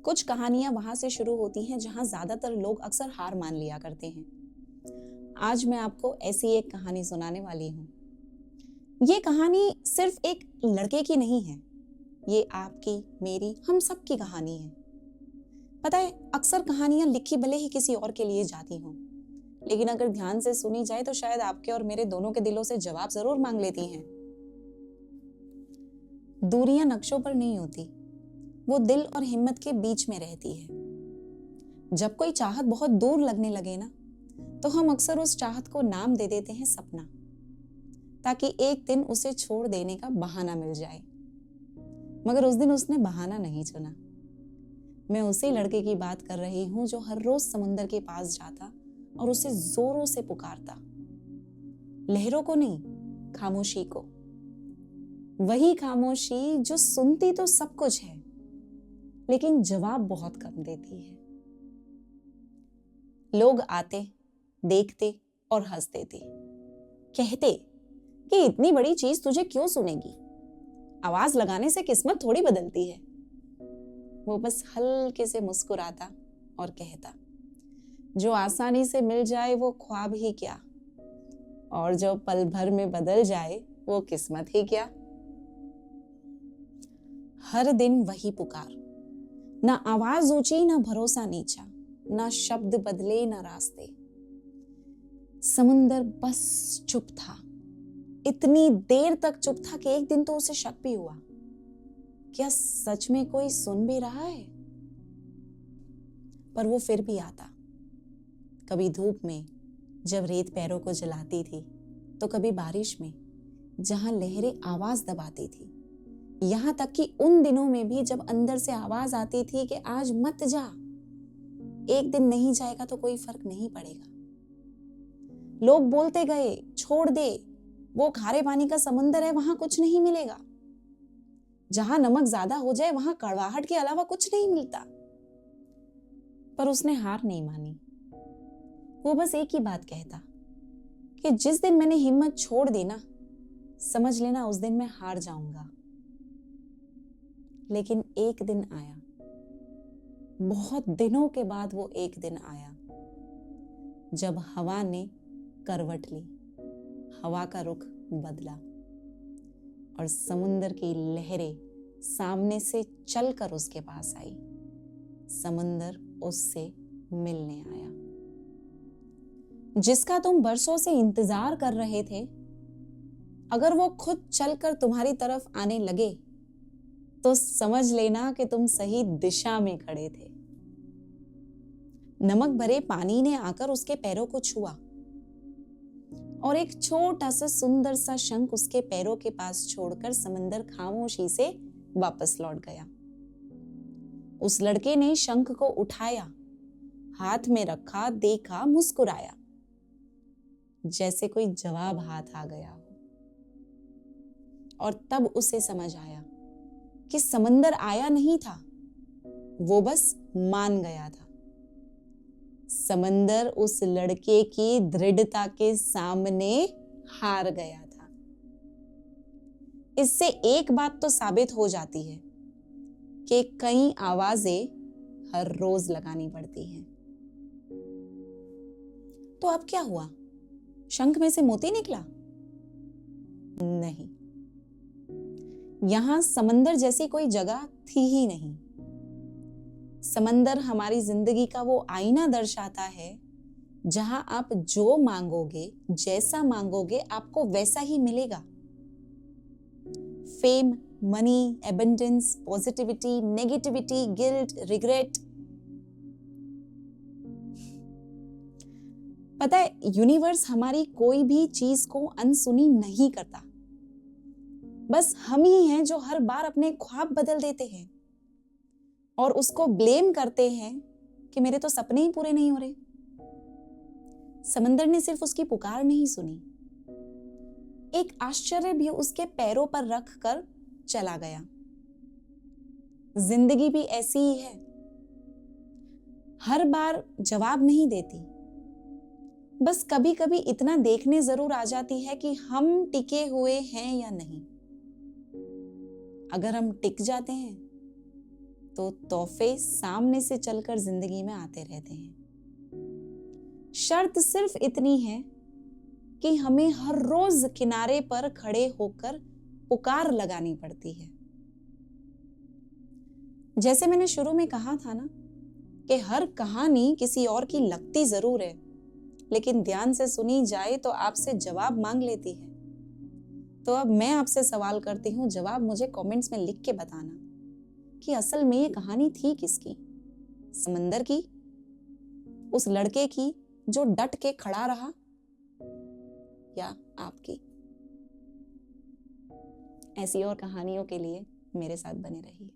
कुछ कहानियां वहां से शुरू होती हैं जहां ज्यादातर लोग अक्सर हार मान लिया करते हैं। आज मैं आपको ऐसी एक कहानी सुनाने वाली हूँ। ये कहानी सिर्फ एक लड़के की नहीं है, ये आपकी, मेरी, हम सब की कहानी है। पता है, अक्सर कहानियां लिखी भले ही किसी और के लिए जाती हों, लेकिन अगर ध्यान से सुनी जाए तो शायद आपके और मेरे दोनों के दिलों से जवाब जरूर मांग लेती हैं। दूरियां नक्शों पर नहीं होती, वो दिल और हिम्मत के बीच में रहती है। जब कोई चाहत बहुत दूर लगने लगे ना, तो हम अक्सर उस चाहत को नाम दे देते हैं सपना, ताकि एक दिन उसे छोड़ देने का बहाना मिल जाए। मगर उस दिन उसने बहाना नहीं चुना। मैं उसी लड़के की बात कर रही हूं जो हर रोज समुंदर के पास जाता और उसे जोरों से पुकारता। लहरों को नहीं, खामोशी को। वही खामोशी जो सुनती तो सब कुछ है, लेकिन जवाब बहुत कम देती है। लोग आते, देखते और हंसते थे, कहते कि इतनी बड़ी चीज तुझे क्यों सुनेगी, आवाज लगाने से किस्मत थोड़ी बदलती है। वो बस हल्के से मुस्कुराता और कहता, जो आसानी से मिल जाए वो ख्वाब ही क्या, और जो पल भर में बदल जाए वो किस्मत ही क्या। हर दिन वही पुकार, ना आवाज ऊंची, ना भरोसा नीचा, ना शब्द बदले, ना रास्ते। समुंदर बस चुप था। इतनी देर तक चुप था कि एक दिन तो उसे शक भी हुआ, क्या सच में कोई सुन भी रहा है। पर वो फिर भी आता, कभी धूप में जब रेत पैरों को जलाती थी, तो कभी बारिश में जहां लहरें आवाज दबाती थी। यहां तक कि उन दिनों में भी जब अंदर से आवाज आती थी कि आज मत जा, एक दिन नहीं जाएगा तो कोई फर्क नहीं पड़ेगा। लोग बोलते गए, छोड़ दे, वो खारे पानी का समुंदर है, वहां कुछ नहीं मिलेगा। जहां नमक ज्यादा हो जाए वहां कड़वाहट के अलावा कुछ नहीं मिलता। पर उसने हार नहीं मानी। वो बस एक ही बात कहता कि जिस दिन मैंने हिम्मत छोड़ दी ना, समझ लेना उस दिन मैं हार जाऊंगा। लेकिन एक दिन आया, बहुत दिनों के बाद वो एक दिन आया, जब हवा ने करवट ली, हवा का रुख बदला और समुंदर की लहरें सामने से चलकर उसके पास आई। समुंदर उससे मिलने आया। जिसका तुम बरसों से इंतजार कर रहे थे, अगर वो खुद चलकर तुम्हारी तरफ आने लगे तो समझ लेना कि तुम सही दिशा में खड़े थे। नमक भरे पानी ने आकर उसके पैरों को छुआ और एक छोटा सा सुंदर सा शंख उसके पैरों के पास छोड़कर समंदर खामोशी से वापस लौट गया। उस लड़के ने शंख को उठाया, हाथ में रखा, देखा, मुस्कुराया, जैसे कोई जवाब हाथ आ गया हो। और तब उसे समझ आया कि समंदर आया नहीं था, वो बस मान गया था। समंदर उस लड़के की दृढ़ता के सामने हार गया था। इससे एक बात तो साबित हो जाती है कि कई आवाजें हर रोज लगानी पड़ती हैं। तो अब क्या हुआ? शंख में से मोती निकला? नहीं, यहां समंदर जैसी कोई जगह थी ही नहीं। समंदर हमारी जिंदगी का वो आईना दर्शाता है जहां आप जो मांगोगे, जैसा मांगोगे, आपको वैसा ही मिलेगा। Fame, money, abundance, positivity, negativity, guilt, regret. पता है, यूनिवर्स हमारी कोई भी चीज को अनसुनी नहीं करता। बस हम ही हैं जो हर बार अपने ख्वाब बदल देते हैं और उसको ब्लेम करते हैं कि मेरे तो सपने ही पूरे नहीं हो रहे। समंदर ने सिर्फ उसकी पुकार नहीं सुनी, एक आश्चर्य भी उसके पैरों पर रख कर चला गया। जिंदगी भी ऐसी ही है, हर बार जवाब नहीं देती, बस कभी कभी इतना देखने जरूर आ जाती है कि हम टिके हुए हैं या नहीं। अगर हम टिक जाते हैं तो तोहफे सामने से चलकर जिंदगी में आते रहते हैं। शर्त सिर्फ इतनी है कि हमें हर रोज किनारे पर खड़े होकर पुकार लगानी पड़ती है। जैसे मैंने शुरू में कहा था ना कि हर कहानी किसी और की लगती जरूर है, लेकिन ध्यान से सुनी जाए तो आपसे जवाब मांग लेती है। तो अब मैं आपसे सवाल करती हूँ, जवाब मुझे कमेंट्स में लिख के बताना कि असल में ये कहानी थी किसकी? समंदर की, उस लड़के की जो डट के खड़ा रहा, या आपकी? ऐसी और कहानियों के लिए मेरे साथ बने रहिए।